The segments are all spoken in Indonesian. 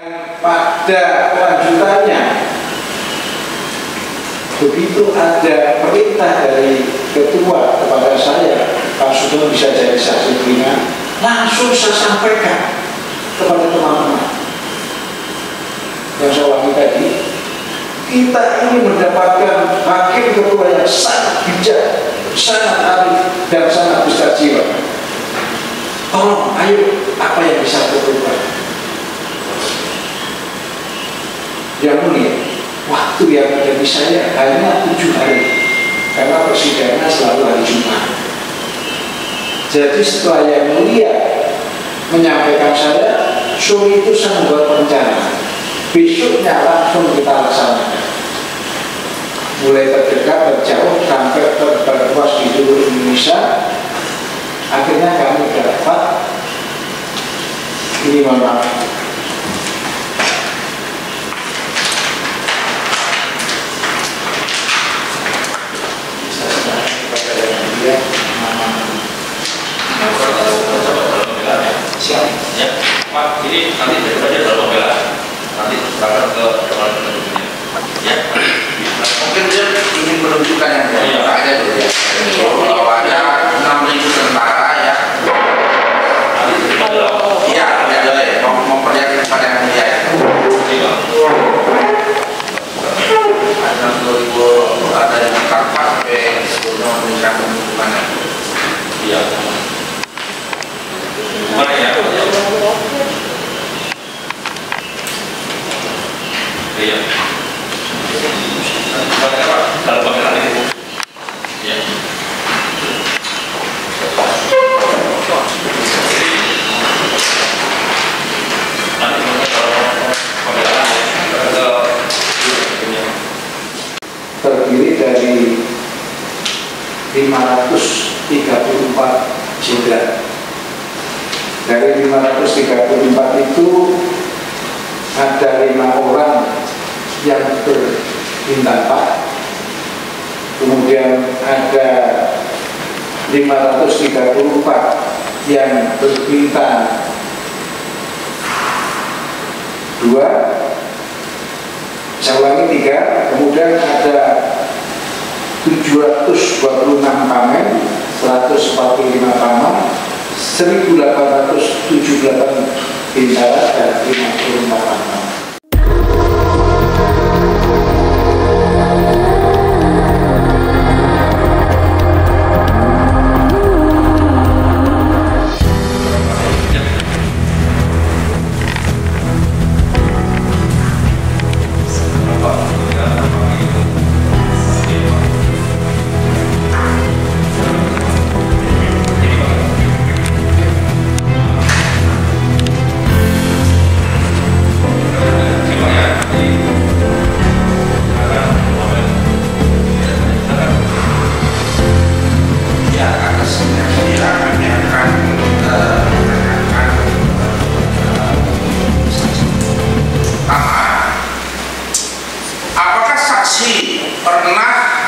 Pada kelanjutannya, begitu ada perintah dari ketua kepada saya, Pak Sugeng bisa jadi saksi ringan, langsung saya sampaikan kepada teman-teman yang saya ulangi tadi. Kita ini mendapatkan hakim ketua yang sangat bijak, sangat arif, dan sangat besar jiwa. Tolong, ayo, apa yang bisa berubah? Yang mulia, waktu yang ada di saya hanya 7 hari, karena persidangan selalu hari Jumat. Jadi setelah yang mulia menyampaikan saya, sore itu saya membuat perencanaan. Besoknya langsung kita laksanakan. Mulai terdekat, terjauh, sampai terluas di seluruh Indonesia. Akhirnya kami dapat ini, mohon maaf, siap ya Pak, ini nanti saja dalam pembelaan, nanti serahkan ke dewan penunjuknya ya. Mungkin dia ingin menunjukkan yang ada dulu ya, bahwa ada 6.000 tentara ya. Iya, ada ya, memperlihatkan pada yang mulia ya. Ada 2.000, ada yang Jakarta sampai sebelumnya menunjukkan pembentukannya. Iya. Mana ya? Iya. Kalau pembelaan itu. Iya. Terdiri dari 534 jenderal. Dari 534 itu ada 5 orang yang berbintang 4, kemudian ada 534 yang berbintang 2, saya ulangi 3, kemudian ada 726 pamen, 145 paman, 1878 bintara dan 54 paman. Pernah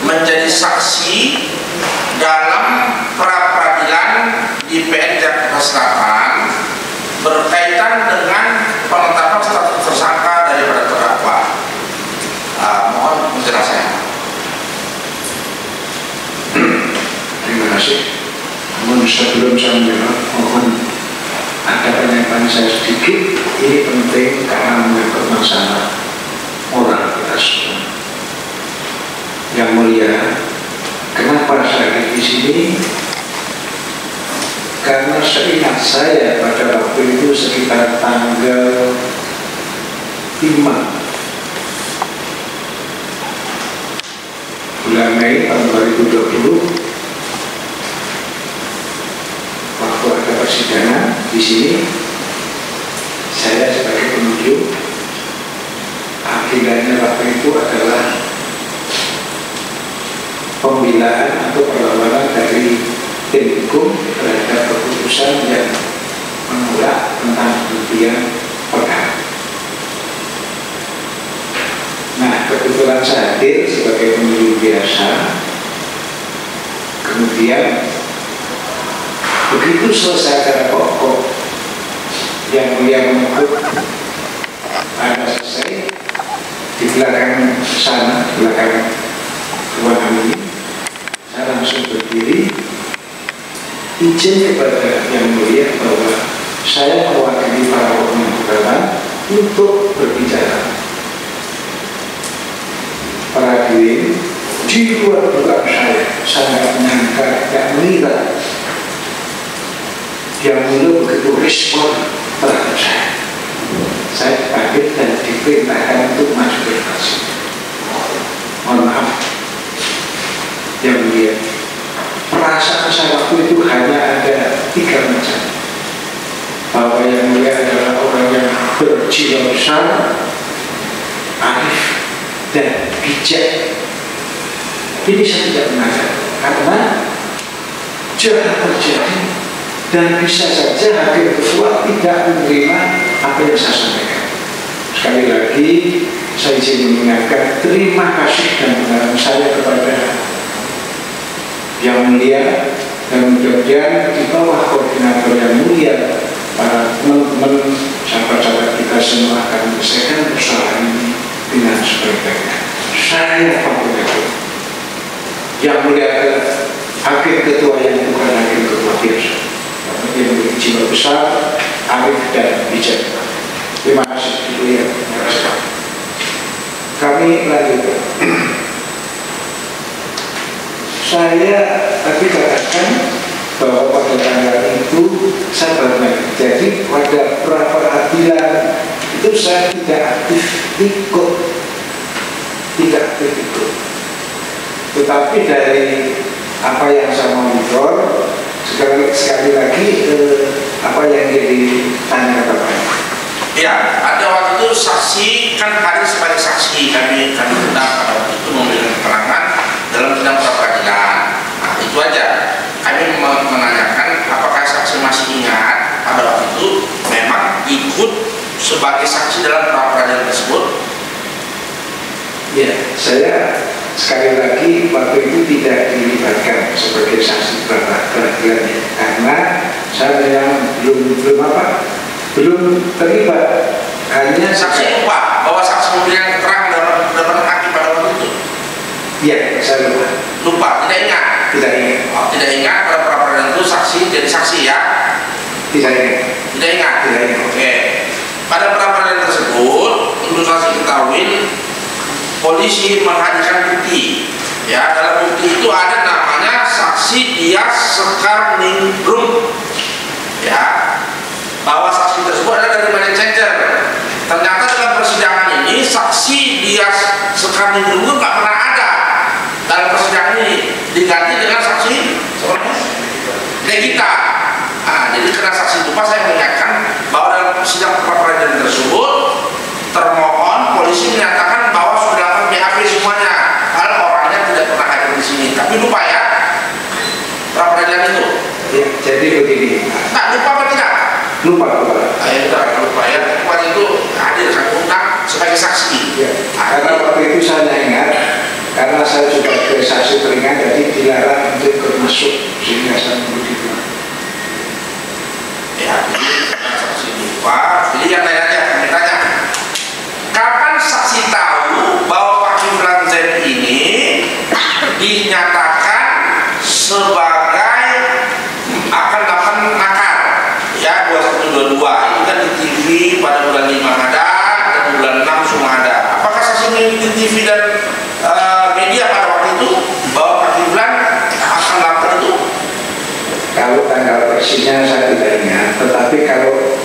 menjadi saksi dalam pra-peradilan di PN Jakarta Selatan berkaitan dengan penetapan status tersangka daripada terdakwa. Mohon penjelasannya. Terima kasih. Namun sebelum saya menjawab, mohon ada pernyataan saya sedikit. Ini penting karena menyangkut masalah moral kita semua. Yang mulia, kenapa saya di sini? Karena seingat saya pada waktu itu sekitar tanggal 5 bulan Mei tahun 2020, waktu ada persidangan di sini, saya sebagai penunjuk, agendanya waktu itu adalah pembelaan atau perlawanan dari tim hukum terhadap keputusan yang menolak tentang penghentian perkara. Nah, kebetulan saya hadir sebagai penunjuk biasa. Kemudian begitu selesai acara pokok, yang mulia menyebut izin kepada Yang Mulia bahwa saya mewakili para ulama untuk berbicara. Para hadirin, di luar dugaan saya sangat menyangka dan mengira Yang Mulia begitu respon terhadap saya. Saya dipanggil dan diperintahkan untuk maju ke fraksi. Mohon maaf, Yang Mulia, perasaan saya waktu itu hanya ada 3 macam. Bahwa Yang Mulia adalah orang yang berjiwa besar, arif, dan bijak. Ini saya tidak menangkap karena jarang terjadi dan bisa saja hakim ketua tidak menerima apa yang saya sampaikan. Sekali lagi saya izin mengingatkan terima kasih dan penghargaan saya kepada Yang Mulia, dan mudah-mudahan di bawah koordinator Yang Mulia para teman-teman sahabat-sahabat kita semua akan menyelesaikan persoalan ini dengan sebaik-baiknya. Saya paham Yang Mulia adalah hakim ketua yang bukan hakim ketua biasa, yang memiliki jiwa besar, arif dan bijak. Terima kasih Ibu ya. Kami lanjutkan. Saya tadi katakan bahwa pada tanggal itu saya bermain. Jadi pada pra-peradilan itu saya tidak aktif ikut. Tetapi dari apa yang saya monitor, sekali lagi apa yang ditanya Bapak. Ya, ada waktu itu saksi kan hadir sebagai saksi, kami undang pada waktu itu memberikan keterangan dalam sidang pra-peradilan. Nah, itu aja. Kami menanyakan apakah saksi masih ingat pada waktu itu memang ikut sebagai saksi dalam pra-peradilan tersebut. Ya, saya sekali lagi waktu itu tidak dilibatkan sebagai saksi pra-peradilan karena saya yang belum terlibat. Hanya saksi lupa bahwa saksi memberikan keterangan dalam depan hakim pada waktu itu. Iya, saya lupa. Tidak ingat. Oh, tidak ingat pada pra-peradilan itu saksi jadi saksi ya. Tidak ingat. Oke. Pada pra-peradilan tersebut untuk saksi ketahui polisi menghadirkan bukti. Ya, dalam bukti itu ada namanya saksi Dias Sekarningrum. Ya, bahwa saksi tersebut adalah dari Money Changer. Ternyata dalam persidangan ini saksi Dias Sekarningrum itu nggak pernah ada dalam persidangan ini, diganti dengan saksi Legita. Nah, jadi karena saksi lupa saya mengingatkan bahwa dalam sidang pra-peradilan tersebut termohon polisi menyatakan bahwa sudah dapat BAP semuanya, kalau orangnya tidak pernah hadir di sini, tapi lupa ya pra-peradilan itu. Ya, jadi begini. Tak lupa apa tidak? Lupa. Lupa ya. Waktu itu hadir saya undang sebagai saksi. Ya, karena waktu itu saya ingat, karena saya juga sebagai saksi teringat, jadi dilarang untuk ikut masuk sehingga saya begitu. Ya, jadi saksi lupa. Jadi yang lain aja kami tanya. Kapan saksi tahu bahwa Pak Kiflan Zain ini dinyatakan sebagai akan melakukan makar? Ya, 2122 itu kan di TV pada bulan 5 ada dan bulan 6 semua ada. Apakah saksi mengikuti TV dan media pada waktu itu bahwa Pak Kiflan akan melakukan itu? Kalau tanggal persisnya saya tidak ingat, tetapi kalau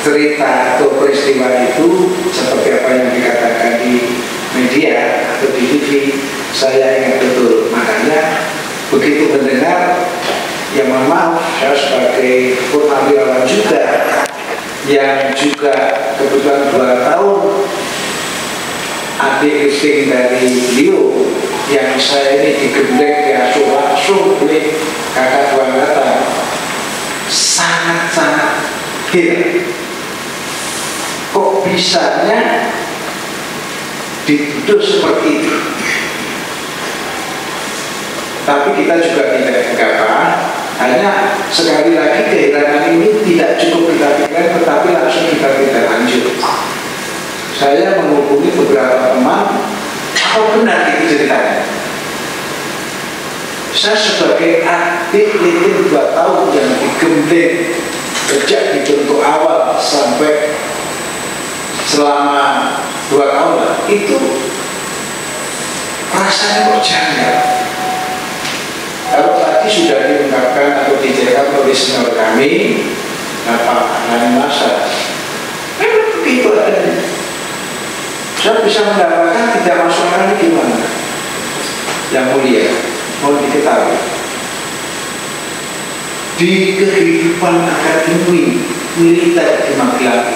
cerita atau peristiwa itu seperti apa yang dikatakan di media atau di TV, saya ingat betul. Makanya begitu mendengar, ya mohon maaf, saya sebagai purnawirawan juga yang juga kebetulan 2 tahun adik istri dari beliau, yang saya ini digendeng diasuh langsung oleh kakak 2 kata, sangat-sangat heran. Kok bisanya dituduh seperti itu? Tapi kita juga tidak gegabah. Hanya sekali lagi keheranan ini tidak cukup kita pikirkan, tetapi langsung kita tidak lanjut. Saya menghubungi beberapa teman, apa benar itu ceritanya? Saya sebagai adik itu 2 tahun yang digembleng sejak dibentuk awal sampai selama 2 tahun itu rasanya kok janggal. Kalau tadi sudah diungkapkan atau dijelaskan oleh senior kami, Pak Nani Masa, begitu adanya. Saya bisa mendapatkan tidak masuk akal gimana? Yang mulia, mau diketahui di kehidupan akademi militer di Magelang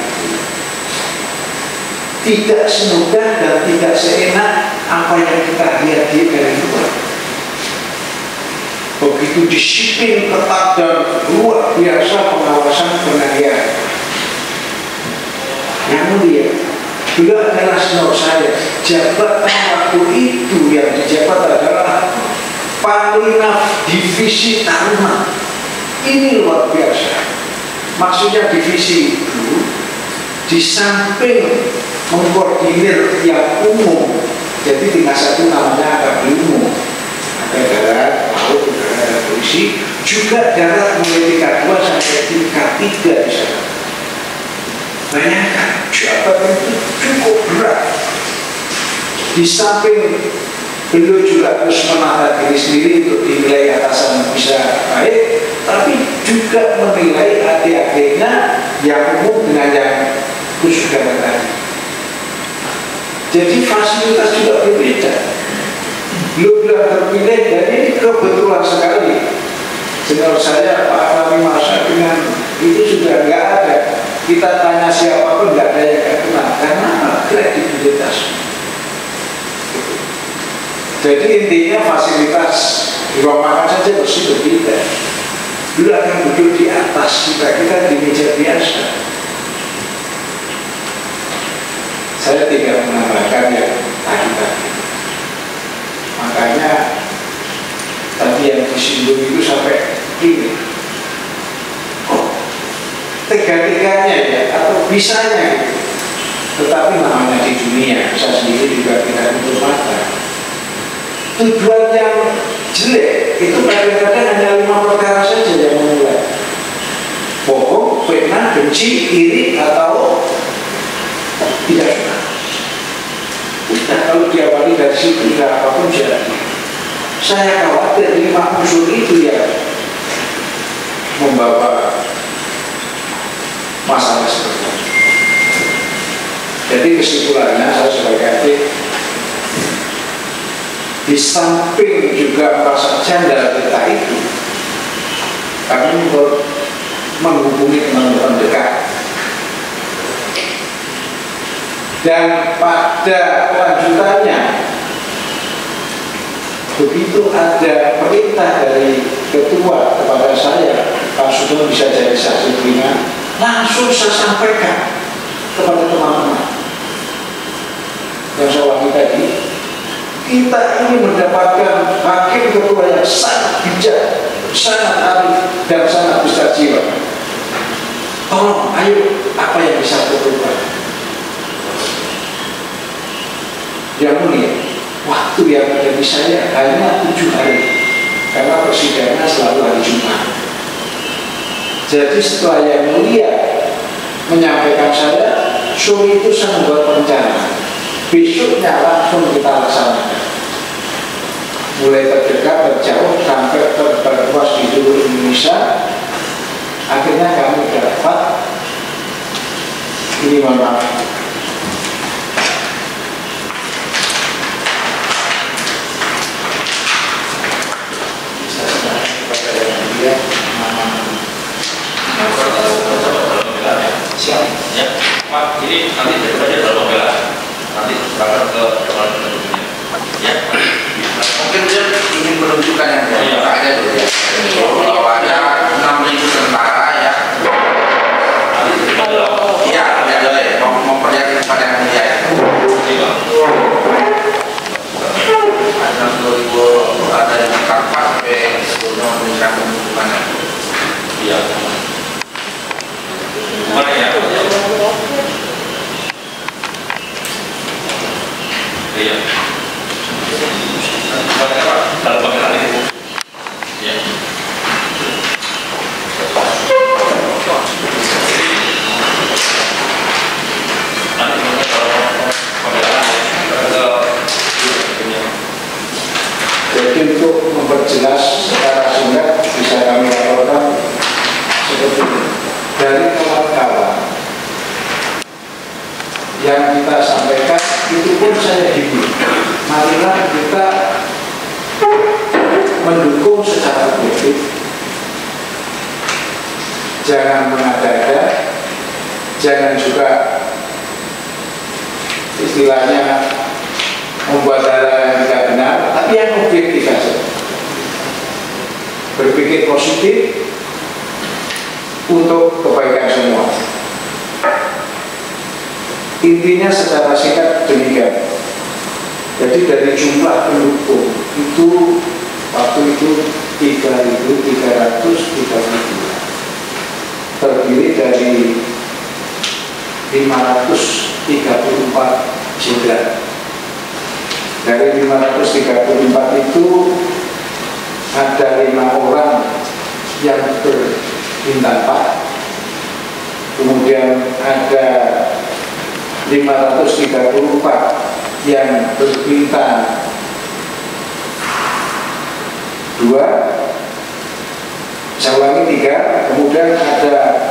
tidak semudah dan tidak seenak apa yang kita lihat dari luar. Begitu disiplin, ketat dan luar biasa pengawasan pengajian. Yang mulia, beliau adalah senior saya. Jabatan waktu itu yang dijabat adalah Panglima Divisi Taruna. Ini luar biasa. Maksudnya divisi itu di samping mengkoordinir yang umum, jadi tingkat 1 namanya agak umum, ada darat, laut, udara, dan polisi, juga darat mulai tingkat 2 sampai tingkat 3 di sana. Bayangkan, jabatan itu cukup berat. Di samping beliau juga harus menata diri sendiri untuk dinilai atasan bisa baik, tapi juga menilai adik-adiknya yang umum dengan yang khusus tadi. Jadi fasilitas juga berbeda. Beliau terpilih dan ini kebetulan sekali. Senior saya Pak Nani Masa dengan itu sudah nggak ada. Kita tanya siapapun nggak ada yang kenal karena kredibilitas. Jadi intinya fasilitas di ruang makan saja mesti berbeda. Beliau akan duduk di atas kita di meja biasa. Saya tidak menambahkan yang tadi. Makanya tadi yang disinggung itu sampai ini. Oh, tega-teganya ya, atau bisanya gitu. Tetapi namanya di dunia, saya sendiri juga tidak tutup mata. Tujuan yang jelek itu kadang-kadang hanya 5 perkara saja yang memulai. Bohong, fitnah, benci, iri, atau tidak suka. Nah, kalau diawali dari situ tidak apapun jadi. Saya khawatir 5 unsur itu ya membawa masalah seperti itu. Jadi kesimpulannya saya sebagai adik, di samping juga merasa janggal kita itu, kami menghubungi teman-teman dekat. Dan pada kelanjutannya, begitu ada perintah dari ketua kepada saya, Pak Sugeng bisa jadi saksi ringan, langsung saya sampaikan kepada teman-teman yang saya wakil tadi. Kita ini mendapatkan hakim ketua yang sangat bijak, sangat arif, dan sangat besar jiwa. Tolong, ayo, apa yang bisa berubah? Yang mulia, waktu yang ada di saya hanya 7 hari, karena persidangan selalu hari Jumat. Jadi setelah yang mulia menyampaikan saya, sore itu saya membuat perencanaan. Besoknya langsung kita laksanakan. Mulai terdekat, terjauh, sampai terluas di seluruh Indonesia. Akhirnya kami dapat ini, mohon maaf. Siap. Ya, Pak, ini nanti daripada dalam pembelaan, nanti serahkan ke dewan penduduknya. Ya. Mungkin dia ingin menunjukkan yang ada dulu ya. Bahwa ada 6.000 tentara ya. Nanti daripada Iya, ya boleh. Memperlihatkan kepada yang mulia ya. Ada 2.000, ada yang kanvas sampai sebelumnya memberikan pembentukannya. iya. Mana ya? Iya. Dalam pembelaan itu. yang kita sampaikan itu pun saya himbau, marilah kita mendukung secara objektif, jangan mengada-ada, jangan juga istilahnya membuat hal yang tidak benar, tapi yang objektif saja, berpikir positif untuk kebaikan semua. Intinya secara singkat demikian. Jadi dari jumlah pendukung itu waktu itu 3.332, terdiri dari 534 jenderal. Dari 534 itu ada 5 orang yang berbintang 4, kemudian ada 534 yang berbintang 2, saya ulangi 3, kemudian ada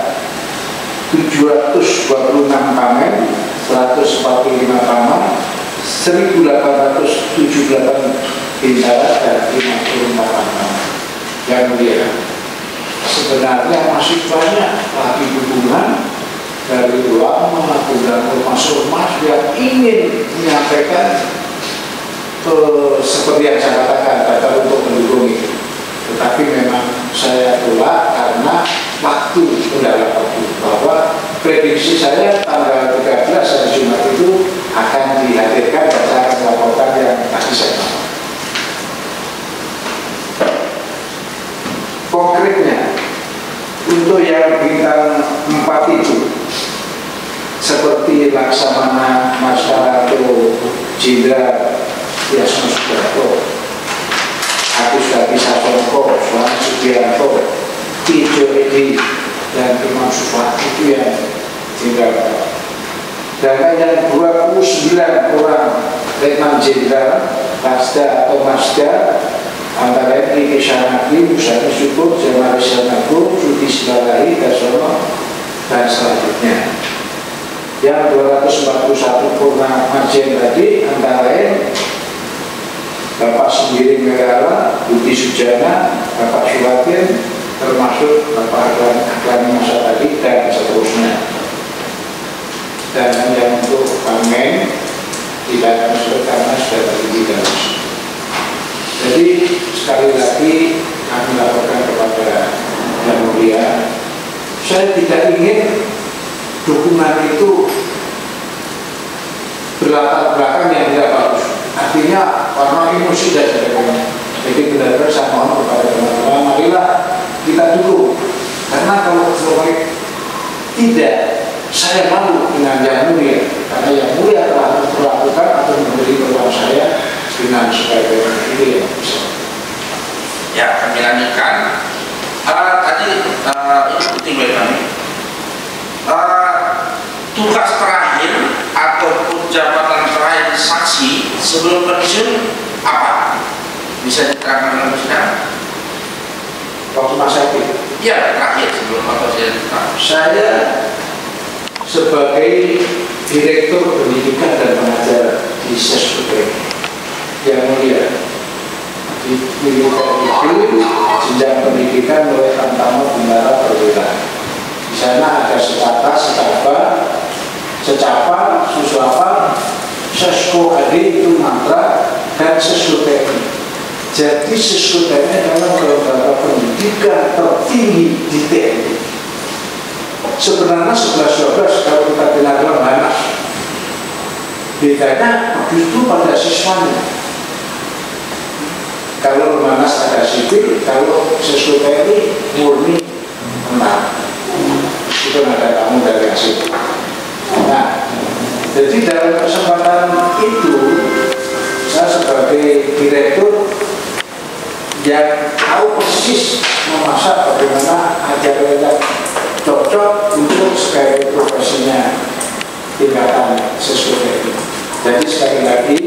726 pamen, 145 paman, 1878 bintara dan 54 paman. Yang mulia, sebenarnya masih banyak lagi dukungan dari ulama dan ormas-ormas yang ingin menyampaikan seperti yang saya katakan datang untuk mendukung itu, tetapi memang saya tolak karena waktu mendalam waktu, bahwa prediksi saya tanggal 13 hari Jumat itu akan dihadirkan dan saya akan melaporkan yang tadi saya maksud. Konkretnya untuk yang bintang 4 itu seperti Laksamana Masyarato, Jenderal Yasno Sudarto, Agus Gati Sasongko, Suami Subianto, Tijo Edi, dan Imam Sufat, itu yang jenderal. Dan yang 29 orang Letnan Jenderal, Kasda atau Masda, antara Eki Syanaki, Musani Syukur, Jamal Syanago, Sudi Silalahi, Dasono, dan selanjutnya. Yang 241 purna Majen tadi antara lain Bapak Sembiring Megala, Budi Sujana, Bapak Suwatin, termasuk Bapak Aklani Masa tadi, dan seterusnya. Dan yang untuk pamen tidak masuk karena sudah terjadi. Jadi sekali lagi kami laporkan kepada Yang Mulia, saya tidak ingin dukungan itu berlatar belakang yang tidak bagus, artinya karena emosi dan sebagainya. Jadi benar-benar saya mohon kepada teman-teman, marilah kita dukung, karena kalau tidak, saya malu dengan Yang Mulia, karena Yang Mulia telah memperlakukan atau memberi peluang saya dengan sebaik-baiknya. Ini yang bisa. Ya, kami lanjutkan. Tadi itu penting bagi kami. Tugas terakhir ataupun jabatan terakhir saksi sebelum pensiun apa? Bisa diterangkan dalam sidang? Waktu masa itu? Ya, terakhir sebelum pensiun. Saya sebagai Direktur Pendidikan dan Pengajaran di SESUDEN, Yang Mulia, di pendidikan itu jenjang pendidikan mulai Tamtama Bintara Perwira. Di sana ada secapa, suswapa, sesko adi itu mantra, dan sesudeni. Jadi sesudeni adalah lembaga pendidikan tertinggi di TNI. Sebenarnya 11-12 kalau kita dengar Lemhanas, bedanya justru pada siswanya. Kalau Lemhanas ada sipil, kalau sesudeni murni menang. Itu ada kamu dari hasil. Nah, jadi dalam kesempatan itu saya sebagai direktur yang tahu persis memasak bagaimana acara yang cocok untuk sebagai profesinya tingkatan sesuai ini. Jadi sekali lagi